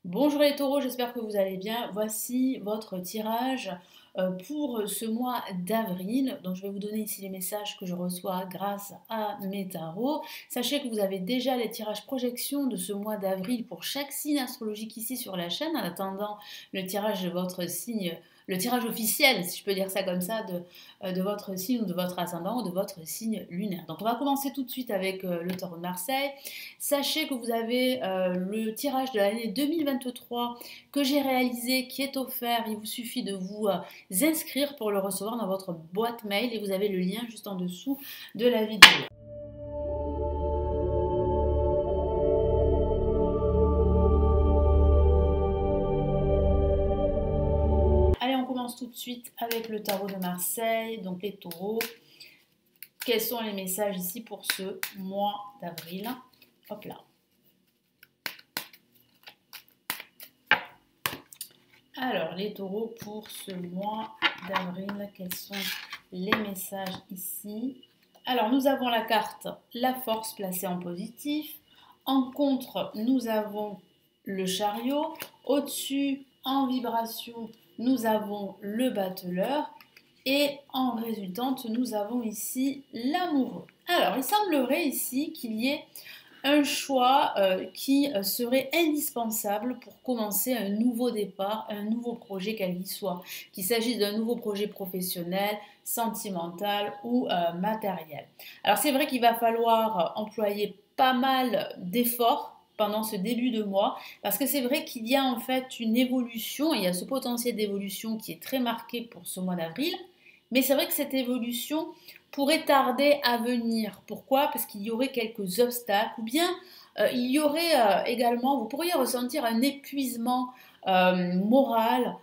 Bonjour les taureaux, j'espère que vous allez bien. Voici votre tirage pour ce mois d'avril. Donc je vais vous donner ici les messages que je reçois grâce à mes tarots. Sachez que vous avez déjà les tirages projection de ce mois d'avril pour chaque signe astrologique ici sur la chaîne, en attendant le tirage de votre signe, le tirage officiel, si je peux dire ça comme ça, de votre signe ou de votre ascendant ou de votre signe lunaire. Donc on va commencer tout de suite avec le taureau de Marseille. Sachez que vous avez le tirage de l'année 2023 que j'ai réalisé, qui est offert. Il vous suffit de vous inscrire pour le recevoir dans votre boîte mail et vous avez le lien juste en dessous de la vidéo. Allez, on commence tout de suite avec le tarot de Marseille, donc les taureaux. Quels sont les messages ici pour ce mois d'avril? Hop là. Alors, les taureaux pour ce mois d'avril, quels sont les messages ici? Alors, nous avons la carte la force placée en positif. En contre, nous avons le chariot. Au-dessus, en vibration, nous avons le battleur. Et en résultante, nous avons ici l'amoureux. Alors, il semblerait ici qu'il y ait un choix qui serait indispensable pour commencer un nouveau départ, un nouveau projet quel qu'il soit, qu'il s'agisse d'un nouveau projet professionnel, sentimental ou matériel. Alors c'est vrai qu'il va falloir employer pas mal d'efforts pendant ce début de mois, parce que c'est vrai qu'il y a en fait une évolution, il y a ce potentiel d'évolution qui est très marqué pour ce mois d'avril, mais c'est vrai que cette évolution pourrait tarder à venir. Pourquoi? Parce qu'il y aurait quelques obstacles ou bien il y aurait également, vous pourriez ressentir un épuisement moral,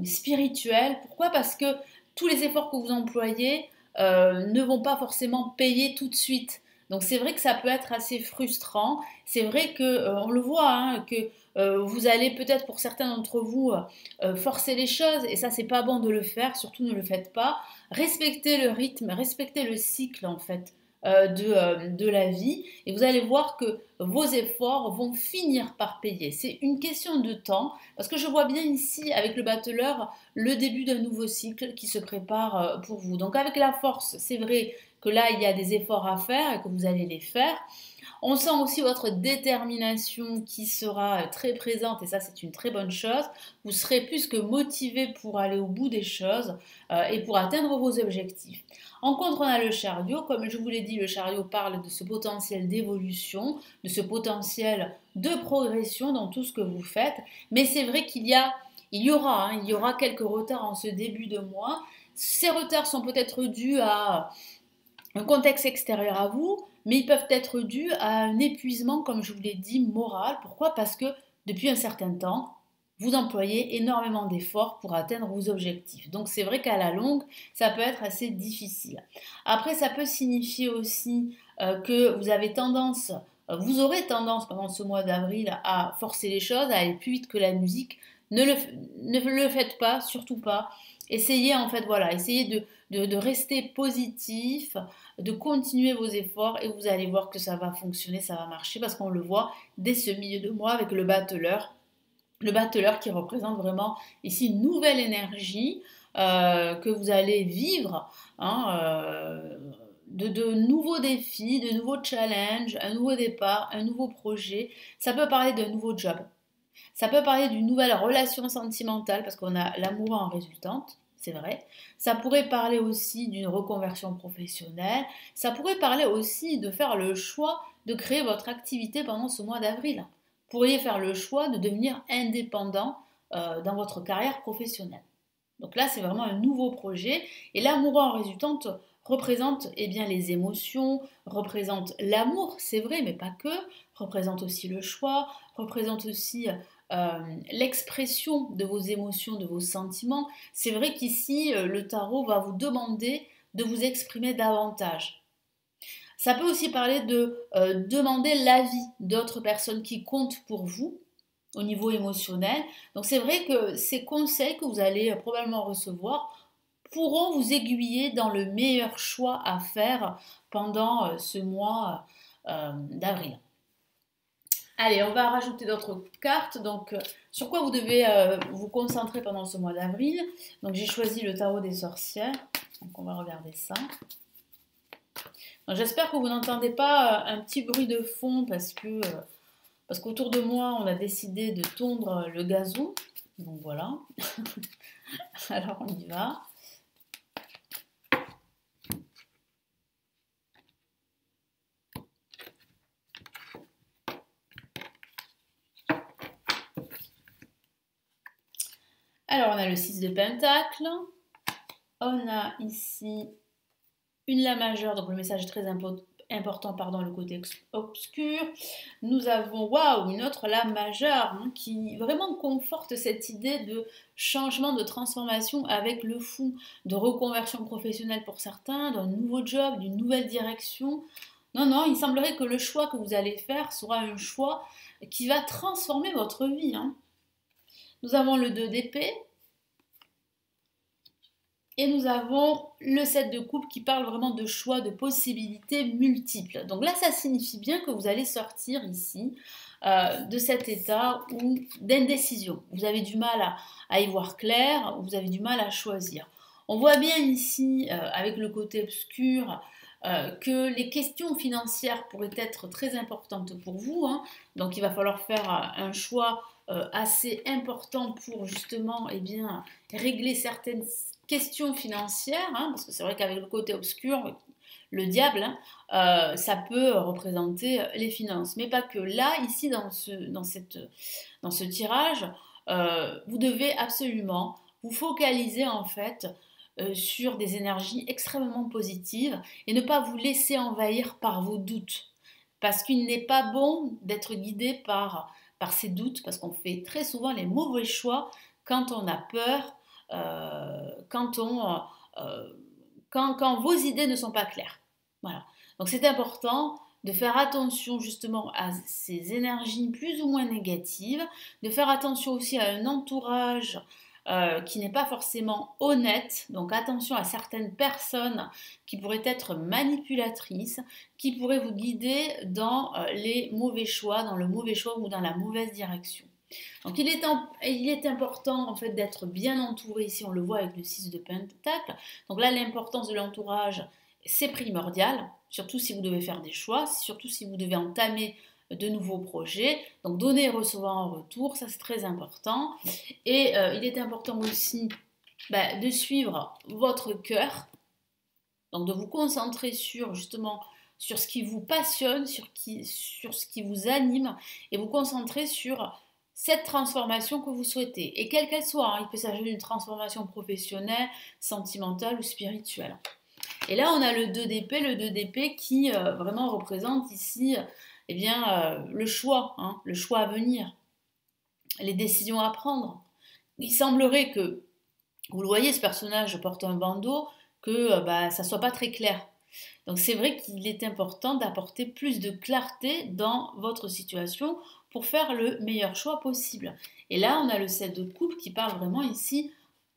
spirituel. Pourquoi? Parce que tous les efforts que vous employez ne vont pas forcément payer tout de suite. Donc c'est vrai que ça peut être assez frustrant. C'est vrai que on le voit, hein, que vous allez peut-être pour certains d'entre vous forcer les choses et ça c'est pas bon de le faire. Surtout ne le faites pas. Respectez le rythme, respectez le cycle en fait de la vie et vous allez voir que vos efforts vont finir par payer. C'est une question de temps parce que je vois bien ici avec le battleur le début d'un nouveau cycle qui se prépare pour vous. Donc avec la force, c'est vrai que là il y a des efforts à faire et que vous allez les faire. On sent aussi votre détermination qui sera très présente et ça c'est une très bonne chose. Vous serez plus que motivé pour aller au bout des choses et pour atteindre vos objectifs. En contre, on a le chariot. Comme je vous l'ai dit, le chariot parle de ce potentiel d'évolution, de ce potentiel de progression dans tout ce que vous faites. Mais c'est vrai il y aura quelques retards en ce début de mois. Ces retards sont peut-être dus à un contexte extérieur à vous, mais ils peuvent être dus à un épuisement, comme je vous l'ai dit, moral. Pourquoi? Parce que depuis un certain temps, vous employez énormément d'efforts pour atteindre vos objectifs. Donc c'est vrai qu'à la longue, ça peut être assez difficile. Après, ça peut signifier aussi que vous avez tendance, vous aurez tendance pendant ce mois d'avril à forcer les choses, à aller plus vite que la musique. Ne le faites pas, surtout pas. Essayez en fait, voilà, essayez de rester positif, de continuer vos efforts et vous allez voir que ça va fonctionner, ça va marcher parce qu'on le voit dès ce milieu de mois avec le battleur. Le battleur qui représente vraiment ici une nouvelle énergie que vous allez vivre, hein, de nouveaux défis, de nouveaux challenges, un nouveau départ, un nouveau projet. Ça peut parler d'un nouveau job. Ça peut parler d'une nouvelle relation sentimentale parce qu'on a l'amour en résultante, c'est vrai. Ça pourrait parler aussi d'une reconversion professionnelle. Ça pourrait parler aussi de faire le choix de créer votre activité pendant ce mois d'avril. Vous pourriez faire le choix de devenir indépendant dans votre carrière professionnelle. Donc là, c'est vraiment un nouveau projet. Et l'amour en résultante représente eh bien, les émotions, représente l'amour, c'est vrai, mais pas que, représente aussi le choix, représente aussi l'expression de vos émotions, de vos sentiments. C'est vrai qu'ici, le tarot va vous demander de vous exprimer davantage. Ça peut aussi parler de demander l'avis d'autres personnes qui comptent pour vous au niveau émotionnel. Donc c'est vrai que ces conseils que vous allez probablement recevoir pourront vous aiguiller dans le meilleur choix à faire pendant ce mois d'avril. Allez, on va rajouter d'autres cartes. Donc, sur quoi vous devez vous concentrer pendant ce mois d'avril? Donc, j'ai choisi le tarot des sorcières. Donc, on va regarder ça. J'espère que vous n'entendez pas un petit bruit de fond parce qu'autour de moi, on a décidé de tondre le gazon. Donc, voilà. Alors, on y va. Alors, on a le 6 de Pentacle. On a ici une La majeure, donc le message est très important, pardon, le côté obscur. Nous avons, waouh, une autre La majeure hein, qui vraiment conforte cette idée de changement, de transformation avec le fou, de reconversion professionnelle pour certains, d'un nouveau job, d'une nouvelle direction. Non, non, il semblerait que le choix que vous allez faire sera un choix qui va transformer votre vie. Hein. Nous avons le 2 d'épée. Et nous avons le 7 de coupe qui parle vraiment de choix, de possibilités multiples. Donc là, ça signifie bien que vous allez sortir ici de cet état d'indécision. Vous avez du mal à y voir clair, vous avez du mal à choisir. On voit bien ici, avec le côté obscur, que les questions financières pourraient être très importantes pour vous. Hein. Donc il va falloir faire un choix assez important pour justement eh bien, régler certaines questions financières, hein, parce que c'est vrai qu'avec le côté obscur, le diable, hein, ça peut représenter les finances. Mais pas que. Là, ici, dans ce tirage, vous devez absolument vous focaliser en fait sur des énergies extrêmement positives et ne pas vous laisser envahir par vos doutes. Parce qu'il n'est pas bon d'être guidé par ces doutes, parce qu'on fait très souvent les mauvais choix quand on a peur, quand vos idées ne sont pas claires. Voilà. Donc c'est important de faire attention justement à ces énergies plus ou moins négatives, de faire attention aussi à un entourage qui n'est pas forcément honnête. Donc attention à certaines personnes qui pourraient être manipulatrices, qui pourraient vous guider dans les mauvais choix, dans le mauvais choix ou dans la mauvaise direction. Donc il est important en fait d'être bien entouré, ici on le voit avec le 6 de Pentacle. Donc là l'importance de l'entourage c'est primordial, surtout si vous devez faire des choix, surtout si vous devez entamer de nouveaux projets. Donc donner et recevoir en retour, ça c'est très important. Et il est important aussi de suivre votre cœur, donc de vous concentrer sur justement sur ce qui vous passionne, sur ce qui vous anime, et vous concentrer sur cette transformation que vous souhaitez, et quelle qu'elle soit, hein, il peut s'agir d'une transformation professionnelle, sentimentale ou spirituelle. Et là, on a le 2 d'épée, le 2 d'épée qui vraiment représente ici eh bien, le choix, hein, le choix à venir, les décisions à prendre. Il semblerait que, vous le voyez, ce personnage porte un bandeau, que ça soit pas très clair. Donc c'est vrai qu'il est important d'apporter plus de clarté dans votre situation pour faire le meilleur choix possible. Et là, on a le 7 de coupe qui parle vraiment ici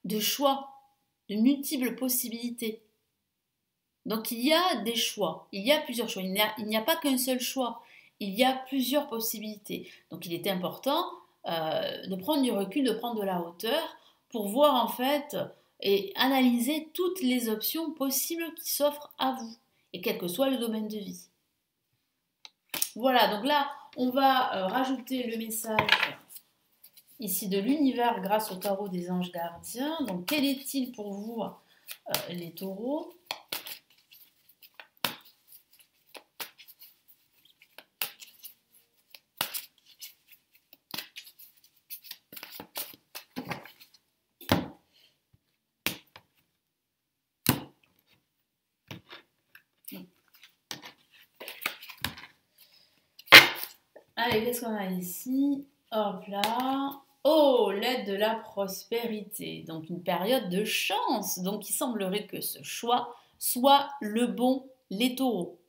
de choix, de multiples possibilités. Donc il y a des choix, il y a plusieurs choix, il n'y a pas qu'un seul choix, il y a plusieurs possibilités. Donc il est important de prendre du recul, de prendre de la hauteur pour voir en fait et analyser toutes les options possibles qui s'offrent à vous, et quel que soit le domaine de vie. Voilà, donc là on va rajouter le message ici de l'univers grâce au tarot des anges gardiens. Donc quel est-il pour vous les taureaux ? Allez, qu'est-ce qu'on a ici? Hop là. Oh, l'aide de la prospérité. Donc une période de chance. Donc il semblerait que ce choix soit le bon, les taureaux.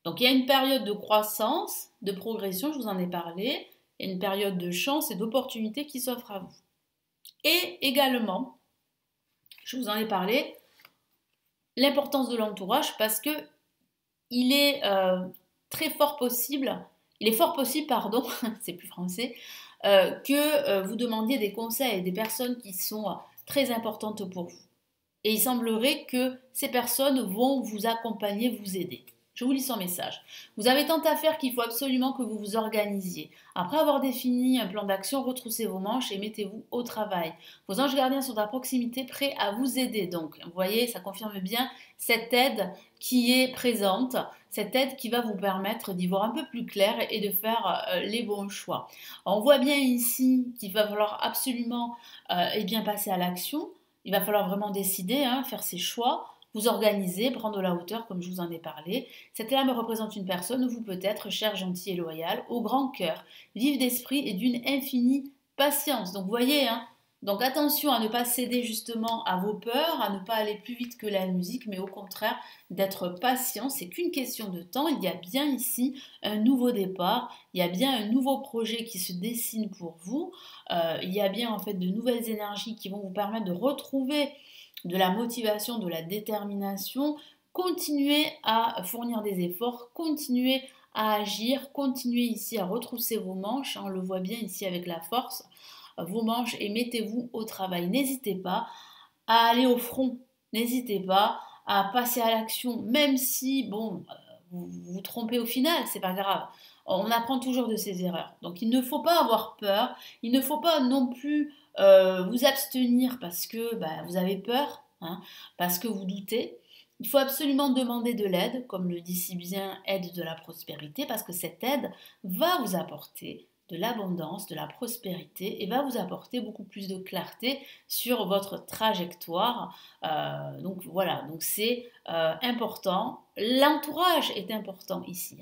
Donc il y a une période de croissance, de progression, je vous en ai parlé. Il y a une période de chance et d'opportunité qui s'offre à vous. Et également, je vous en ai parlé, l'importance de l'entourage parce que il est très fort possible Il est fort possible, pardon, c'est plus français, que vous demandiez des conseils à des personnes qui sont très importantes pour vous. Et il semblerait que ces personnes vont vous accompagner, vous aider. Je vous lis son message. Vous avez tant à faire qu'il faut absolument que vous vous organisiez. Après avoir défini un plan d'action, retroussez vos manches et mettez-vous au travail. Vos anges gardiens sont à proximité, prêts à vous aider. Donc, vous voyez, ça confirme bien cette aide qui est présente, cette aide qui va vous permettre d'y voir un peu plus clair et de faire les bons choix. On voit bien ici qu'il va falloir absolument bien passer à l'action. Il va falloir vraiment décider, faire ses choix, vous organiser, prendre de la hauteur, comme je vous en ai parlé. Cette lame représente une personne, vous peut-être, cher, gentil et loyal, au grand cœur, vive d'esprit et d'une infinie patience. Donc, vous voyez, donc attention à ne pas céder justement à vos peurs, à ne pas aller plus vite que la musique, mais au contraire d'être patient. C'est qu'une question de temps. Il y a bien ici un nouveau départ, il y a bien un nouveau projet qui se dessine pour vous. Il y a bien en fait de nouvelles énergies qui vont vous permettre de retrouver de la motivation, de la détermination. Continuez à fournir des efforts, continuez à agir, continuez ici à retrousser vos manches. On le voit bien ici avec la force vos manches et mettez-vous au travail. N'hésitez pas à aller au front, n'hésitez pas à passer à l'action, même si, bon, vous vous trompez au final, c'est pas grave. On apprend toujours de ses erreurs. Donc il ne faut pas avoir peur, il ne faut pas non plus vous abstenir parce que vous avez peur, parce que vous doutez. Il faut absolument demander de l'aide, comme le dit si bien aide de la prospérité, parce que cette aide va vous apporter de l'abondance, de la prospérité et va vous apporter beaucoup plus de clarté sur votre trajectoire. Donc voilà, donc c'est important. L'entourage est important ici.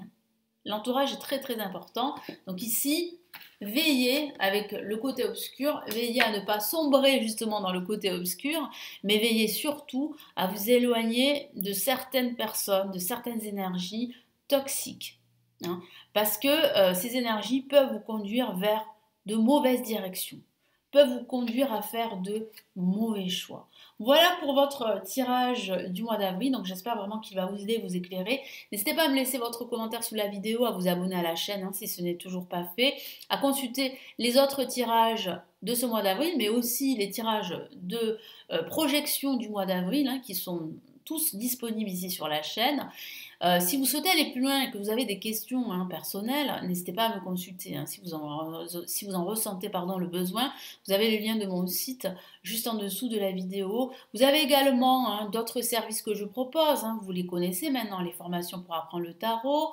L'entourage est très très important. Donc ici, veillez avec le côté obscur, veillez à ne pas sombrer justement dans le côté obscur, mais veillez surtout à vous éloigner de certaines personnes, de certaines énergies toxiques. Parce que ces énergies peuvent vous conduire vers de mauvaises directions, peuvent vous conduire à faire de mauvais choix. Voilà pour votre tirage du mois d'avril, donc j'espère vraiment qu'il va vous aider, vous éclairer. N'hésitez pas à me laisser votre commentaire sous la vidéo, à vous abonner à la chaîne si ce n'est toujours pas fait, à consulter les autres tirages de ce mois d'avril, mais aussi les tirages de projection du mois d'avril qui sont tous disponibles ici sur la chaîne. Si vous souhaitez aller plus loin et que vous avez des questions personnelles, n'hésitez pas à me consulter. Si vous en ressentez le besoin, vous avez le lien de mon site juste en dessous de la vidéo. Vous avez également d'autres services que je propose. Vous les connaissez maintenant, les formations pour apprendre le tarot.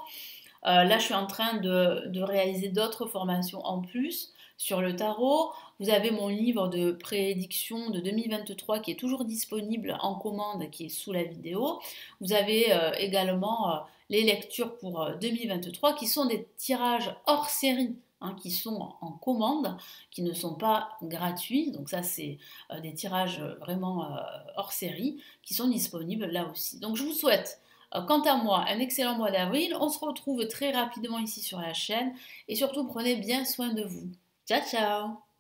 Là, je suis en train de réaliser d'autres formations en plus sur le tarot. Vous avez mon livre de prédiction de 2023 qui est toujours disponible en commande, qui est sous la vidéo. Vous avez également les lectures pour 2023 qui sont des tirages hors série. Qui sont en commande, qui ne sont pas gratuits. Donc ça, c'est des tirages vraiment hors série qui sont disponibles là aussi. Donc je vous souhaite quant à moi, un excellent mois d'avril. On se retrouve très rapidement ici sur la chaîne et surtout prenez bien soin de vous. Ciao, ciao!